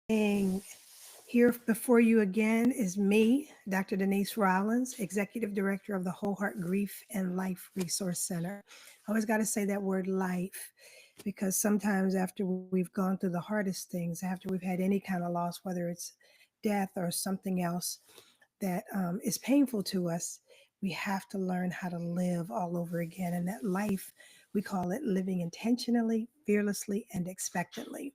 And here before you again is me, Dr. Denise Rollins, Executive Director of the Whole Heart Grief and Life Resource Center. I always got to say that word life because sometimes after we've gone through the hardest things, after we've had any kind of loss, whether it's death or something else that is painful to us, we have to learn how to live all over again. And that life, we call it living intentionally, fearlessly, and expectantly.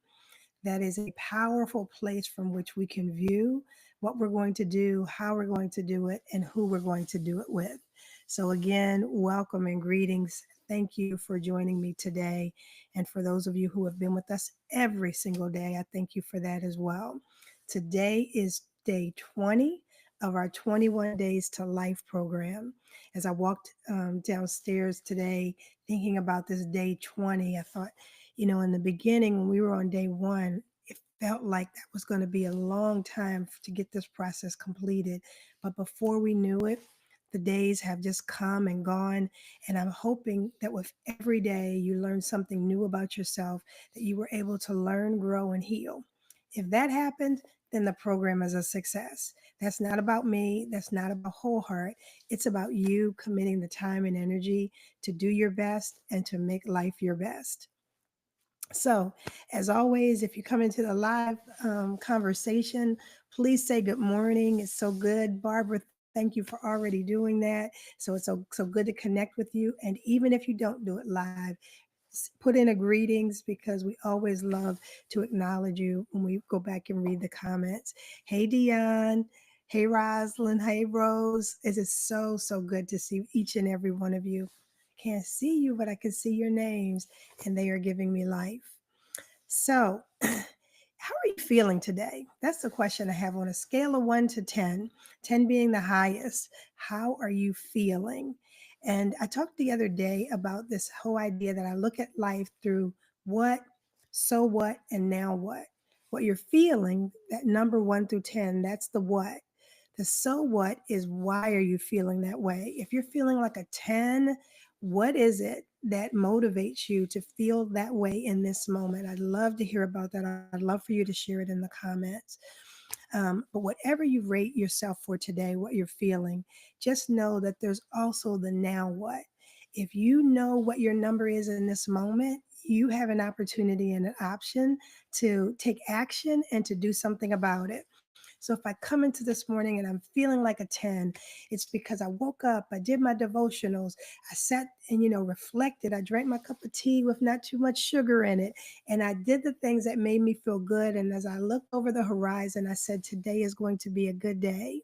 That is a powerful place from which we can view what we're going to do, how we're going to do it, and who we're going to do it with. So, again, welcome and greetings. Thank you for joining me today. And for those of you who have been with us every single day, I thank you for that as well. Today is day 20 of our 21 Days to Life program. As I walked downstairs today thinking about this day 20, I thought, in the beginning, when we were on day one, it felt like that was going to be a long time to get this process completed. But before we knew it, the days have just come and gone. And I'm hoping that with every day you learn something new about yourself, that you were able to learn, grow, and heal. If that happened, then the program is a success. That's not about me. That's not about Whole Heart. It's about you committing the time and energy to do your best and to make life your best. So, as always, if you come into the live conversation, please say good morning. It's so good. Barbara, thank you for already doing that. So, it's so good to connect with you. And even if you don't do it live, put in a greetings because we always love to acknowledge you when we go back and read the comments. Hey, Dion. Hey, Rosalind. Hey, Rose. It is so good to see each and every one of you. Can't see you, but I can see your names, and they are giving me life. So, how are you feeling today? That's the question I have on a scale of 1 to 10, 10 being the highest. How are you feeling? And I talked the other day about this whole idea that I look at life through what, so what, and now what. What you're feeling, that number 1 through 10, that's the what. The so what is why are you feeling that way? If you're feeling like a 10, what is it that motivates you to feel that way in this moment? I'd love to hear about that. I'd love for you to share it in the comments. But whatever you rate yourself for today, what you're feeling, just know that there's also the now what. If you know what your number is in this moment, you have an opportunity and an option to take action and to do something about it. So if I come into this morning and I'm feeling like a 10, it's because I woke up, I did my devotionals, I sat and, reflected. I drank my cup of tea with not too much sugar in it. And I did the things that made me feel good. And as I looked over the horizon, I said, today is going to be a good day.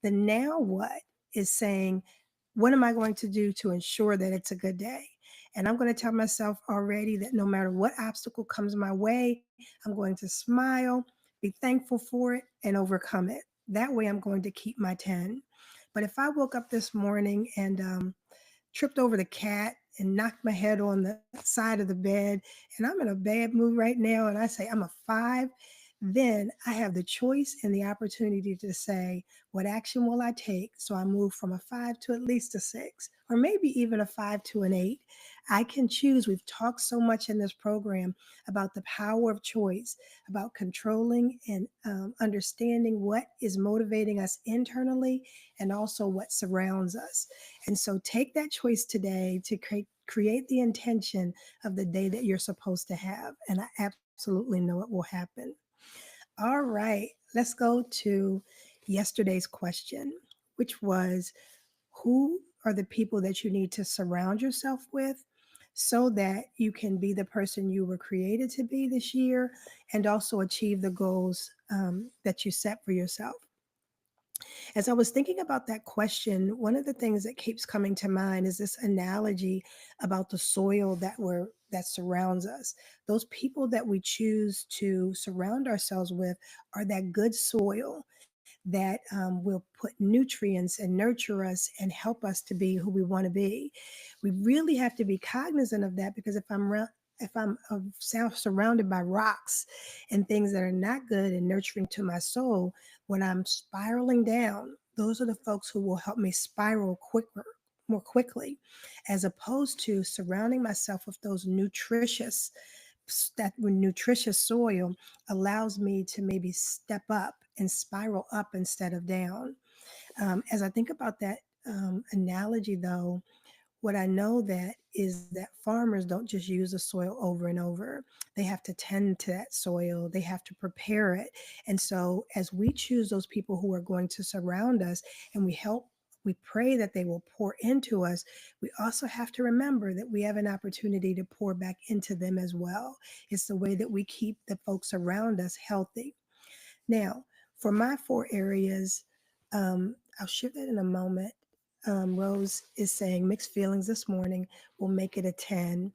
The now what is saying, what am I going to do to ensure that it's a good day? And I'm going to tell myself already that no matter what obstacle comes my way, I'm going to smile, be thankful for it, and overcome it. That way, I'm going to keep my 10. But if I woke up this morning and tripped over the cat and knocked my head on the side of the bed, and I'm in a bad mood right now, and I say I'm a 5, then I have the choice and the opportunity to say, what action will I take? So I move from a 5 to at least a 6, or maybe even a 5 to an 8. I can choose. We've talked so much in this program about the power of choice, about controlling and understanding what is motivating us internally and also what surrounds us. And so take that choice today to create the intention of the day that you're supposed to have. And I absolutely know it will happen. All right, let's go to yesterday's question, which was, who are the people that you need to surround yourself with so that you can be the person you were created to be this year and also achieve the goals that you set for yourself? As I was thinking about that question, one of the things that keeps coming to mind is this analogy about the soil that surrounds us. Those people that we choose to surround ourselves with are that good soil that will put nutrients and nurture us and help us to be who we want to be. We really have to be cognizant of that because if I'm surrounded by rocks and things that are not good and nurturing to my soul, when I'm spiraling down, those are the folks who will help me spiral more quickly, as opposed to surrounding myself with those nutritious that nutritious soil allows me to maybe step up and spiral up instead of down. As I think about that analogy, though, what I know that is that farmers don't just use the soil over and over. They have to tend to that soil, they have to prepare it. And so, as we choose those people who are going to surround us and we pray that they will pour into us, we also have to remember that we have an opportunity to pour back into them as well. It's the way that we keep the folks around us healthy. Now, for my four areas, I'll share that in a moment. Rose is saying mixed feelings this morning will make it a 10.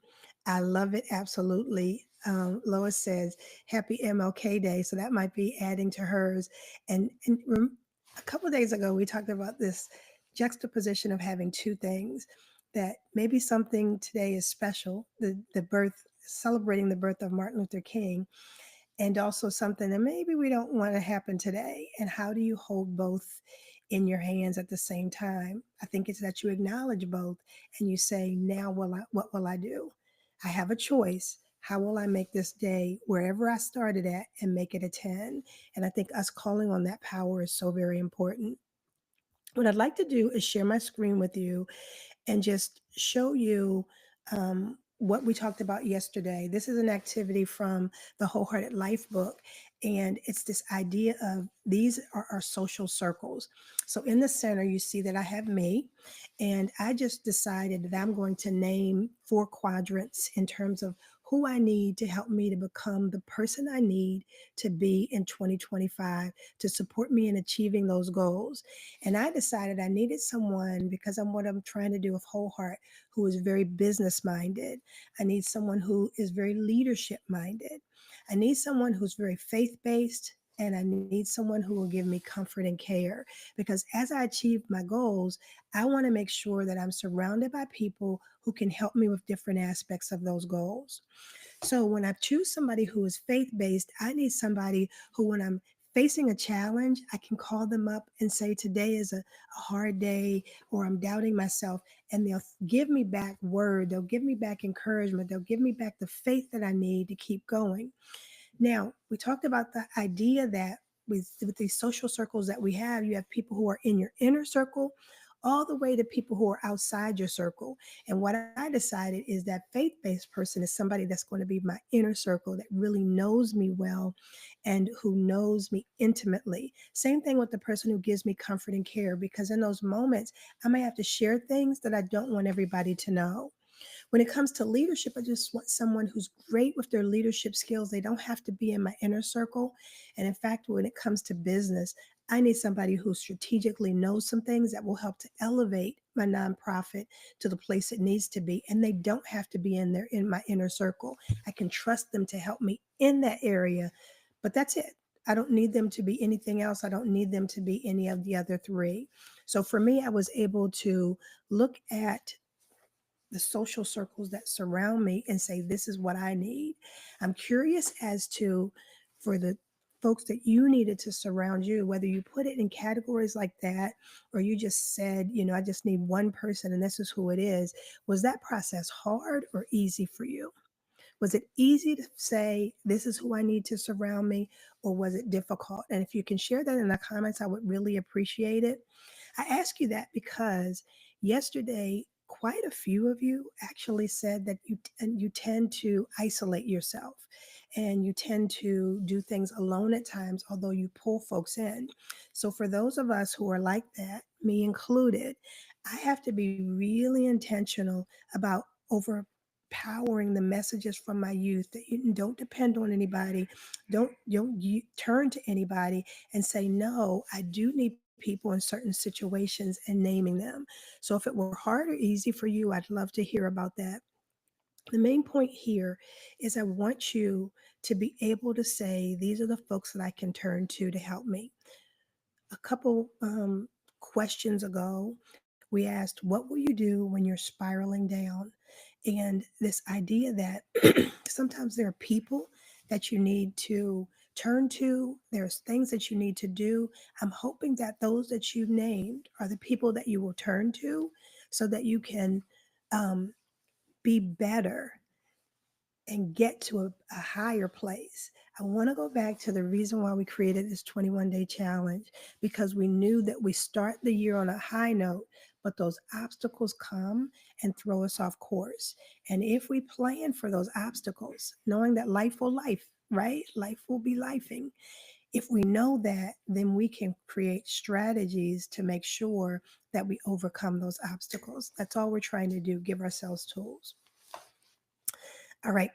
I love it absolutely. Lois says happy MLK Day, so that might be adding to hers. And a couple of days ago, we talked about this juxtaposition of having two things, that maybe something today is special, the birth, celebrating the birth of Martin Luther King, and also something that maybe we don't want to happen today. And how do you hold both in your hands at the same time? I think it's that you acknowledge both and you say, now what will I do? I have a choice. How will I make this day wherever I started at and make it a 10? And I think us calling on that power is so very important. What I'd like to do is share my screen with you and just show you what we talked about yesterday. This is an activity from the Wholehearted Life book, and it's this idea of these are our social circles. So in the center, you see that I have me, and I just decided that I'm going to name four quadrants in terms of who I need to help me to become the person I need to be in 2025 to support me in achieving those goals. And I decided I needed someone, because I'm what I'm trying to do with Whole Heart, who is very business minded. I need someone who is very leadership minded. I need someone who's very faith based. And I need someone who will give me comfort and care. Because as I achieve my goals, I want to make sure that I'm surrounded by people who can help me with different aspects of those goals. So when I choose somebody who is faith based, I need somebody who, when I'm facing a challenge, I can call them up and say, today is a hard day, or I'm doubting myself. And they'll give me back word, they'll give me back encouragement, they'll give me back the faith that I need to keep going. Now, we talked about the idea that with these social circles that we have, you have people who are in your inner circle all the way to people who are outside your circle. And what I decided is that faith-based person is somebody that's going to be my inner circle, that really knows me well and who knows me intimately. Same thing with the person who gives me comfort and care, because in those moments, I may have to share things that I don't want everybody to know. When it comes to leadership, I just want someone who's great with their leadership skills. They don't have to be in my inner circle. And in fact, when it comes to business, I need somebody who strategically knows some things that will help to elevate my nonprofit to the place it needs to be. And they don't have to be in my inner circle. I can trust them to help me in that area. But that's it. I don't need them to be anything else. I don't need them to be any of the other three. So for me, I was able to look at the social circles that surround me and say, this is what I need. I'm curious as to, for the folks that you needed to surround you, whether you put it in categories like that, or you just said, I just need one person and this is who it is. Was that process hard or easy for you? Was it easy to say, this is who I need to surround me, or was it difficult? And if you can share that in the comments, I would really appreciate it. I ask you that because yesterday, quite a few of you actually said that you tend to isolate yourself and you tend to do things alone at times, although you pull folks in. So for those of us who are like that, me included, I have to be really intentional about overpowering the messages from my youth, that you don't depend on anybody, don't you turn to anybody, and say, no, I do need people in certain situations, and naming them. So if it were hard or easy for you, I'd love to hear about that. The main point here is I want you to be able to say, these are the folks that I can turn to help me. A couple questions ago, we asked, what will you do when you're spiraling down? And this idea that sometimes there are people that you need to turn to, there's things that you need to do. I'm hoping that those that you named are the people that you will turn to so that you can be better and get to a higher place. I want to go back to the reason why we created this 21-day challenge, because we knew that we start the year on a high note, but those obstacles come and throw us off course. And if we plan for those obstacles, knowing that life will life, right? Life will be lifing. If we know that, then we can create strategies to make sure that we overcome those obstacles. That's all we're trying to do, give ourselves tools. All right.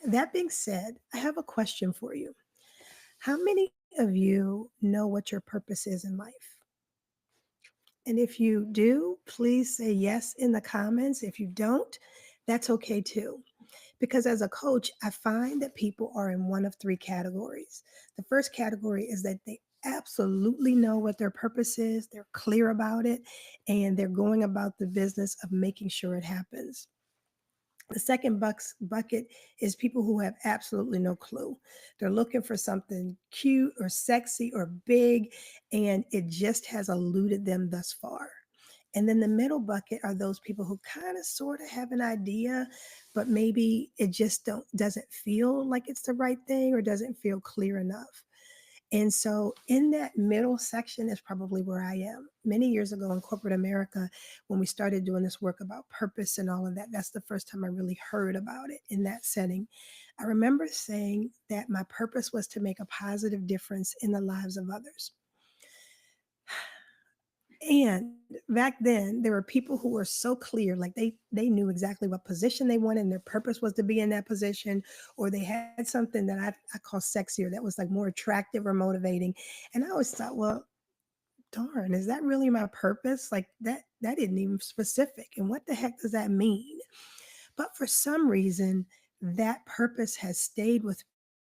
That being said, I have a question for you. How many of you know what your purpose is in life? And if you do, please say yes in the comments. If you don't, that's okay too. Because as a coach, I find that people are in one of three categories. The first category is that they absolutely know what their purpose is, they're clear about it, and they're going about the business of making sure it happens. The second bucket is people who have absolutely no clue. They're looking for something cute or sexy or big, and it just has eluded them thus far. And then the middle bucket are those people who kind of sort of have an idea, but maybe it just doesn't feel like it's the right thing or doesn't feel clear enough. And so, in that middle section is probably where I am. Many years ago in corporate America, when we started doing this work about purpose and all of that, that's the first time I really heard about it in that setting. I remember saying that my purpose was to make a positive difference in the lives of others. And back then, there were people who were so clear, like they knew exactly what position they wanted, and their purpose was to be in that position, or they had something that I call sexier that was like more attractive or motivating. And I always thought, well, darn, is that really my purpose? Like that isn't even specific. And what the heck does that mean? But for some reason, that purpose has stayed with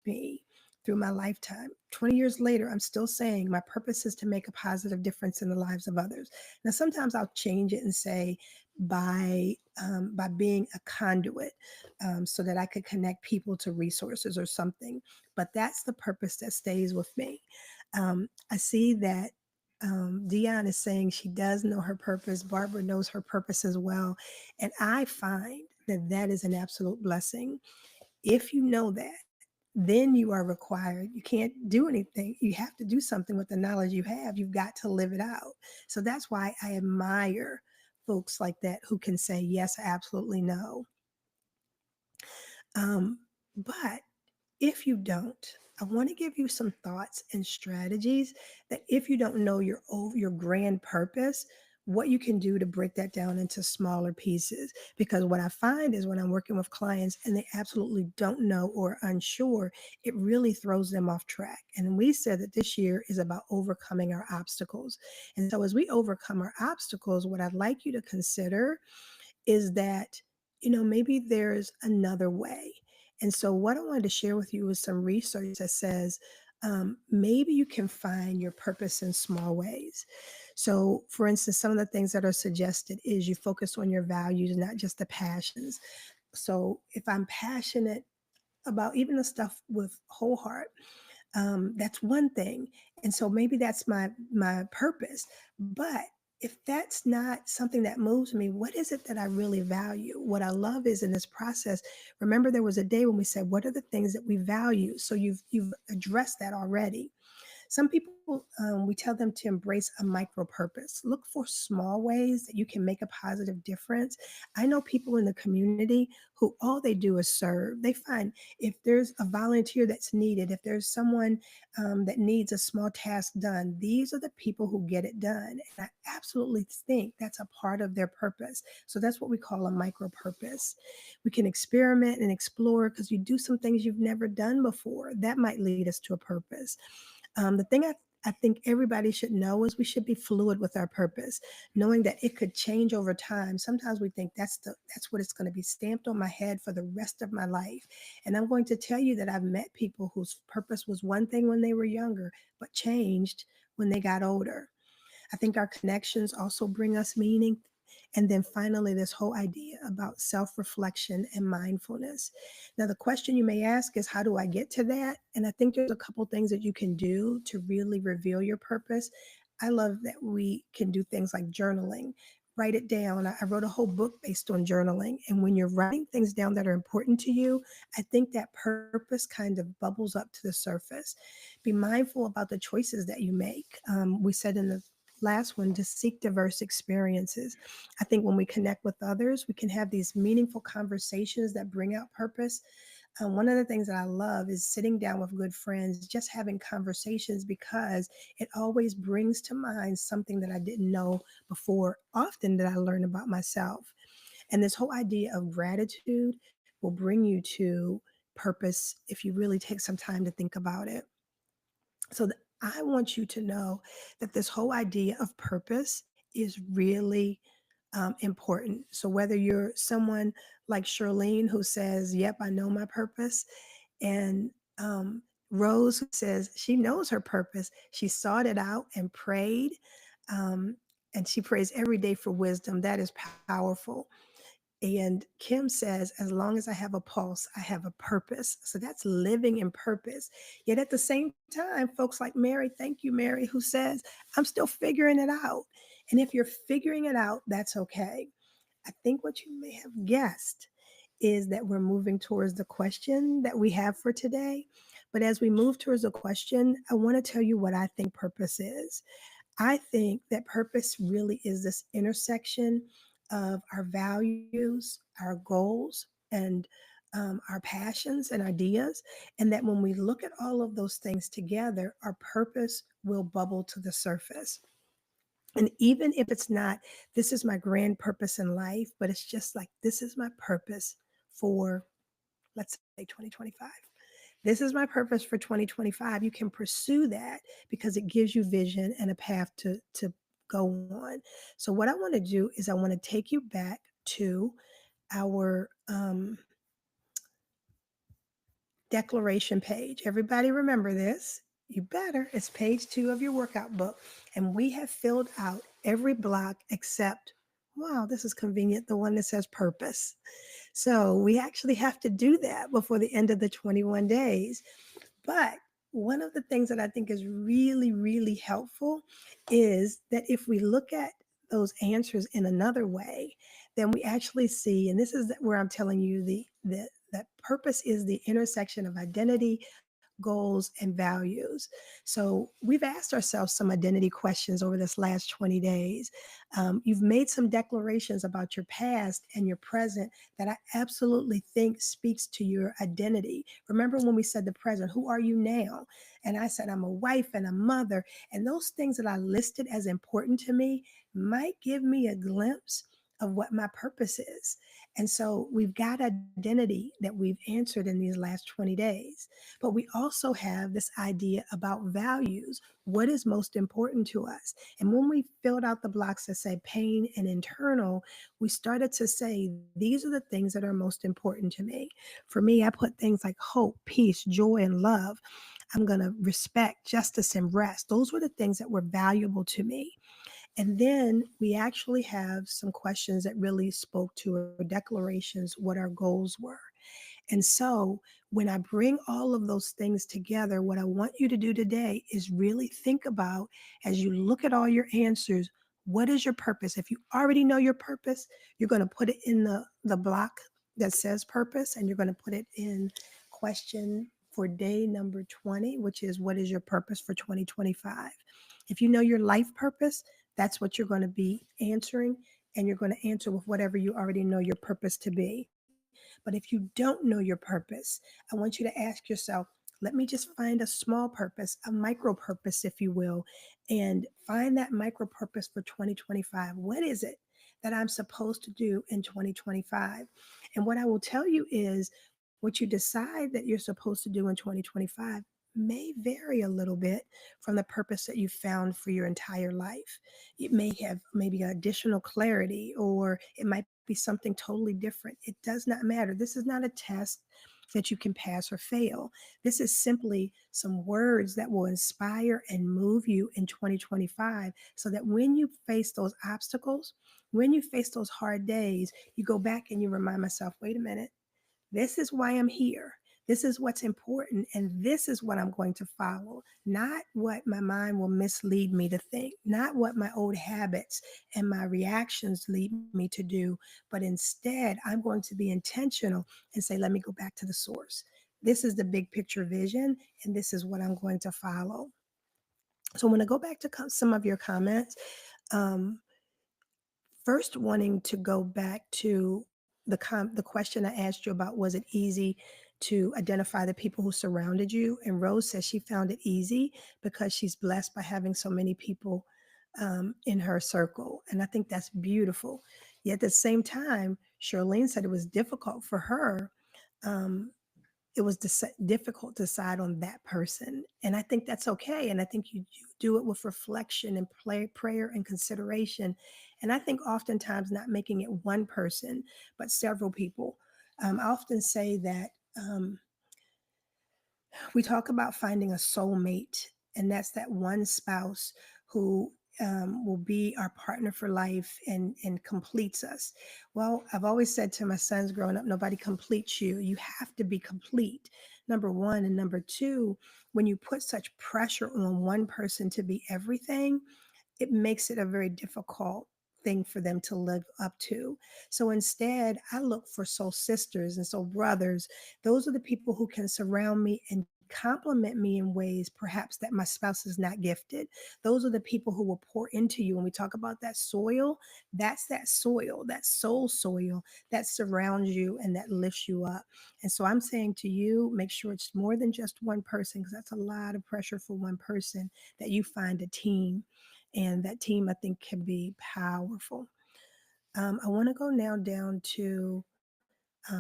me through my lifetime. 20 years later, I'm still saying my purpose is to make a positive difference in the lives of others. Now, sometimes I'll change it and say by being a conduit, so that I could connect people to resources or something. But that's the purpose that stays with me. I see that Dion is saying she does know her purpose. Barbara knows her purpose as well. And I find that that is an absolute blessing. If you know that, then you are required. You can't do anything. You have to do something with the knowledge you have. You've got to live it out. So that's why I admire folks like that who can say, yes, absolutely no. But if you don't, I want to give you some thoughts and strategies that if you don't know your grand purpose, what you can do to break that down into smaller pieces. Because what I find is when I'm working with clients and they absolutely don't know or unsure, it really throws them off track. And we said that this year is about overcoming our obstacles. And so as we overcome our obstacles, what I'd like you to consider is that, maybe there's another way. And so, what I wanted to share with you is some research that says maybe you can find your purpose in small ways. So, for instance, some of the things that are suggested is you focus on your values, not just the passions. So, if I'm passionate about even the stuff with whole heart, that's one thing. And so maybe that's my purpose. But if that's not something that moves me, what is it that I really value? What I love is in this process, remember there was a day when we said, what are the things that we value? So you've addressed that already. Some people, we tell them to embrace a micro purpose. Look for small ways that you can make a positive difference. I know people in the community who all they do is serve. They find if there's a volunteer that's needed, if there's someone that needs a small task done, these are the people who get it done. And I absolutely think that's a part of their purpose. So that's what we call a micro purpose. We can experiment and explore because you do some things you've never done before. That might lead us to a purpose. The thing I think everybody should know is we should be fluid with our purpose, knowing that it could change over time. Sometimes we think that's what it's going to be stamped on my head for the rest of my life. And I'm going to tell you that I've met people whose purpose was one thing when they were younger, but changed when they got older. I think our connections also bring us meaning. And then finally, this whole idea about self reflection and mindfulness. Now, the question you may ask is, how do I get to that? And I think there's a couple things that you can do to really reveal your purpose. I love that we can do things like journaling. write it down. I wrote a whole book based on journaling. And when you're writing things down that are important to you, I think that purpose kind of bubbles up to the surface. Be mindful about the choices that you make. We said in the last one to seek diverse experiences. I think when we connect with others, we can have these meaningful conversations that bring out purpose. One of the things that I love is sitting down with good friends, just having conversations because it always brings to mind something that I didn't know before, often that I learn about myself. And this whole idea of gratitude will bring you to purpose if you really take some time to think about it. So I want you to know that this whole idea of purpose is really important. So whether you're someone like Charlene who says, "Yep, I know my purpose," and Rose who says she knows her purpose, she sought it out and prayed, um, and she prays every day for wisdom. That is powerful. And Kim says, as long as I have a pulse, I have a purpose. So that's living in purpose. Yet at the same time, folks like Mary, thank you, Mary, who says, I'm still figuring it out. And if you're figuring it out, that's okay. I think what you may have guessed is that we're moving towards the question that we have for today. But as we move towards the question, I want to tell you what I think purpose is. I think that purpose really is this intersection of our values, our goals, and our passions and ideas. And that when we look at all of those things together, our purpose will bubble to the surface. And even if it's not, this is my grand purpose in life, but it's just like, this is my purpose for, let's say, 2025. This is my purpose for 2025. You can pursue that because it gives you vision and a path to go on. So what I want to do is I want to take you back to our declaration page. Everybody remember this. You better. It's page 2 of your workout book. And we have filled out every block except, wow, this is convenient, the one that says purpose. So we actually have to do that before the end of the 21 days. But one of the things that I think is really, really helpful is that if we look at those answers in another way, then we actually see, and this is where I'm telling you that purpose is the intersection of identity, goals, and values. So we've asked ourselves some identity questions over this last 20 days. You've made some declarations about your past and your present that I absolutely think speaks to your identity. Remember when we said the present, who are you now? And I said, I'm a wife and a mother. And those things that I listed as important to me might give me a glimpse of what my purpose is. And so we've got identity that we've answered in these last 20 days. But we also have this idea about values. What is most important to us? And when we filled out the blocks that say pain and internal, we started to say, these are the things that are most important to me. For me, I put things like hope, peace, joy, and love. I'm going to respect, justice, and rest. Those were the things that were valuable to me. And then we actually have some questions that really spoke to our declarations, what our goals were. And so when I bring all of those things together, what I want you to do today is really think about, as you look at all your answers, what is your purpose? If you already know your purpose, you're going to put it in the block that says purpose, and you're going to put it in question for day number 20, which is what is your purpose for 2025? If you know your life purpose, that's what you're going to be answering, and you're going to answer with whatever you already know your purpose to be. But if you don't know your purpose, I want you to ask yourself, let me just find a small purpose, a micro purpose, if you will, and find that micro purpose for 2025. What is it that I'm supposed to do in 2025? And what I will tell you is what you decide that you're supposed to do in 2025 may vary a little bit from the purpose that you found for your entire life. It may have maybe additional clarity, or it might be something totally different. It does not matter. This is not a test that you can pass or fail. This is simply some words that will inspire and move you in 2025 so that when you face those obstacles, when you face those hard days, you go back and you remind myself, wait a minute, this is why I'm here. This is what's important, and this is what I'm going to follow, not what my mind will mislead me to think, not what my old habits and my reactions lead me to do, but instead, I'm going to be intentional and say, let me go back to the source. This is the big picture vision, and this is what I'm going to follow. So, when I go back to some of your comments, um, first wanting to go back to the question I asked you about, was it easy to identify the people who surrounded you? And Rose says she found it easy because she's blessed by having so many people in her circle. And I think that's beautiful. Yet at the same time, Charlene said it was difficult for her. Um, it was difficult to decide on that person. And I think that's okay. And I think you do it with reflection and prayer and consideration. And I think oftentimes not making it one person, but several people. I often say that we talk about finding a soulmate, and that's that one spouse who will be our partner for life and completes us. Well, I've always said to my sons growing up, nobody completes you. You have to be complete, number one. And number two, when you put such pressure on one person to be everything, it makes it a very difficult thing for them to live up to. So instead, I look for soul sisters and soul brothers. Those are the people who can surround me and compliment me in ways perhaps that my spouse is not gifted. Those are the people who will pour into you. When we talk about that soil, that's that soil, that soul soil that surrounds you and that lifts you up. And so I'm saying to you, make sure it's more than just one person, because that's a lot of pressure for one person, that you find a team, and that team I think can be powerful. I want to go now down to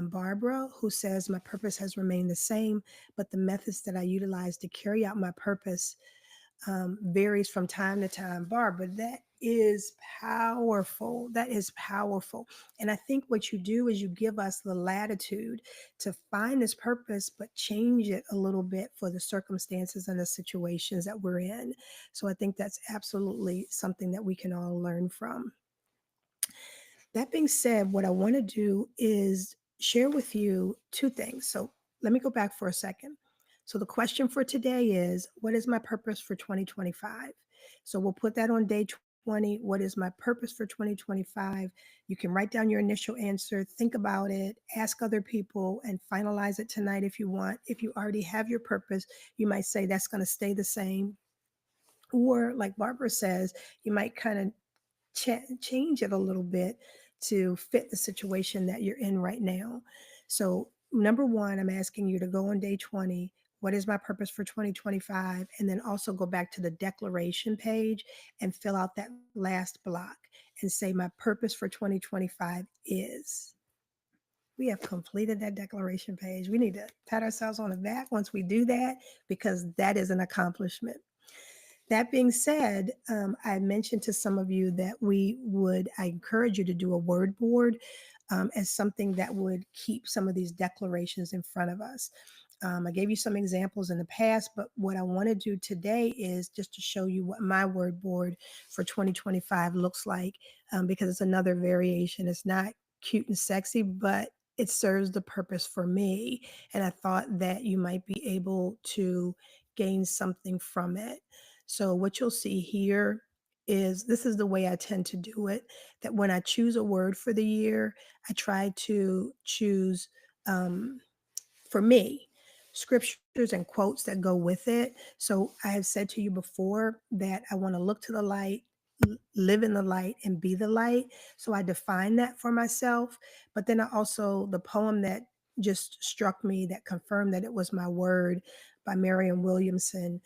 Barbara, who says, my purpose has remained the same, but the methods that I utilize to carry out my purpose varies from time to time. Barbara, that is powerful. That is powerful. And I think what you do is you give us the latitude to find this purpose, but change it a little bit for the circumstances and the situations that we're in. So I think that's absolutely something that we can all learn from. That being said, what I want to do is share with you two things. So let me go back for a second. So the question for today is, what is my purpose for 2025? So we'll put that on day 20. What is my purpose for 2025? You can write down your initial answer, think about it, ask other people, and finalize it tonight if you want. If you already have your purpose, you might say that's going to stay the same. Or like Barbara says, you might kind of change it a little bit to fit the situation that you're in right now. So, number one, I'm asking you to go on day 20. What is my purpose for 2025? And then also go back to the declaration page and fill out that last block and say, my purpose for 2025 is. We have completed that declaration page. We need to pat ourselves on the back once we do that, because that is an accomplishment. That being said, I mentioned to some of you that I encourage you to do a word board as something that would keep some of these declarations in front of us. I gave you some examples in the past, but what I want to do today is just to show you what my word board for 2025 looks like, because it's another variation. It's not cute and sexy, but it serves the purpose for me. And I thought that you might be able to gain something from it. So what you'll see here is, this is the way I tend to do it, that when I choose a word for the year, I try to choose, for me, scriptures and quotes that go with it. So I have said to you before that I want to look to the light, live in the light, and be the light. So I define that for myself. But then I also, the poem that just struck me, that confirmed that it was my word, by Marianne Williamson,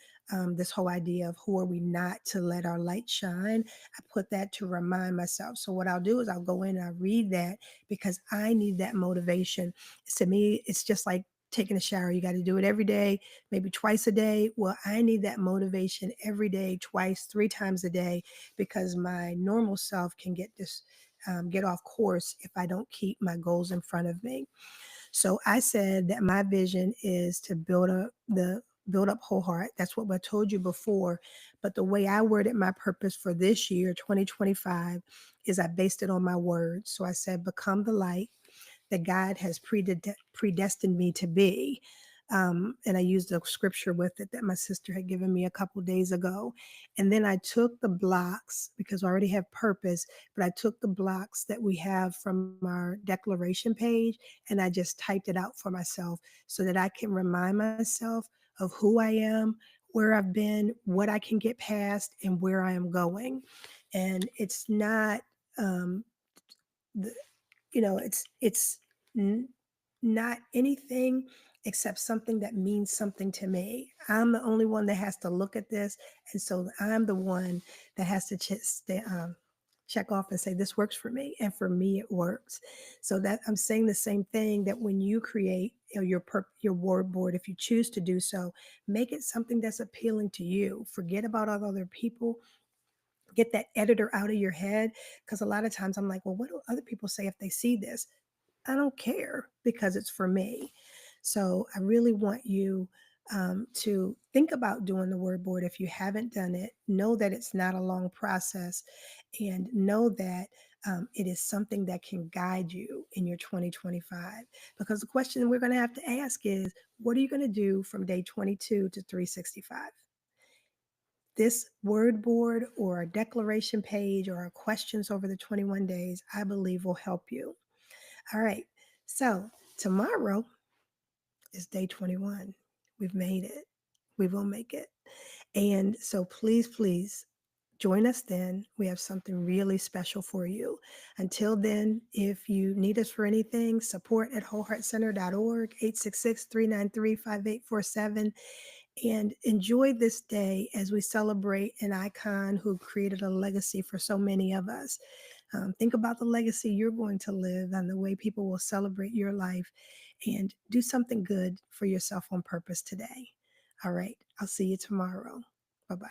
this whole idea of who are we not to let our light shine. I put that to remind myself. So what I'll do is I'll go in and I read that, because I need that motivation. To me, it's just like taking a shower. You got to do it every day, maybe twice a day. Well, I need that motivation every day, twice, three times a day, because my normal self can get off course if I don't keep my goals in front of me. So I said that my vision is to build up whole heart. That's what I told you before. But the way I worded my purpose for this year, 2025, is I based it on my words. So I said, become the light that God has predestined me to be. And I used a scripture with it that my sister had given me a couple days ago. And then I took the blocks because I already have purpose, but I took the blocks that we have from our declaration page and I just typed it out for myself so that I can remind myself of who I am, where I've been, what I can get past, and where I am going. And it's not, um, the, it's not anything except something that means something to me. I'm the only one that has to look at this, and so I'm the one that has to check off and say this works for me, and for me it works. So that I'm saying the same thing that when you create your word board, if you choose to do so, make it something that's appealing to you. Forget about all other people, get that editor out of your head, because a lot of times I'm like, well, what do other people say if they see this? I don't care because it's for me. So I really want you to think about doing the word board. If you haven't done it, know that it's not a long process, and know that it is something that can guide you in your 2025. Because the question we're going to have to ask is, what are you going to do from day 22 to 365? This word board or a declaration page or our questions over the 21 days, I believe will help you. All right. So tomorrow is day 21. We've made it. We will make it. And so please, please join us then. We have something really special for you. Until then, if you need us for anything, support at wholeheartcenter.org, 866-393-5847. And enjoy this day as we celebrate an icon who created a legacy for so many of us. Think about the legacy you're going to live and the way people will celebrate your life, and do something good for yourself on purpose today. All right. I'll see you tomorrow. Bye bye.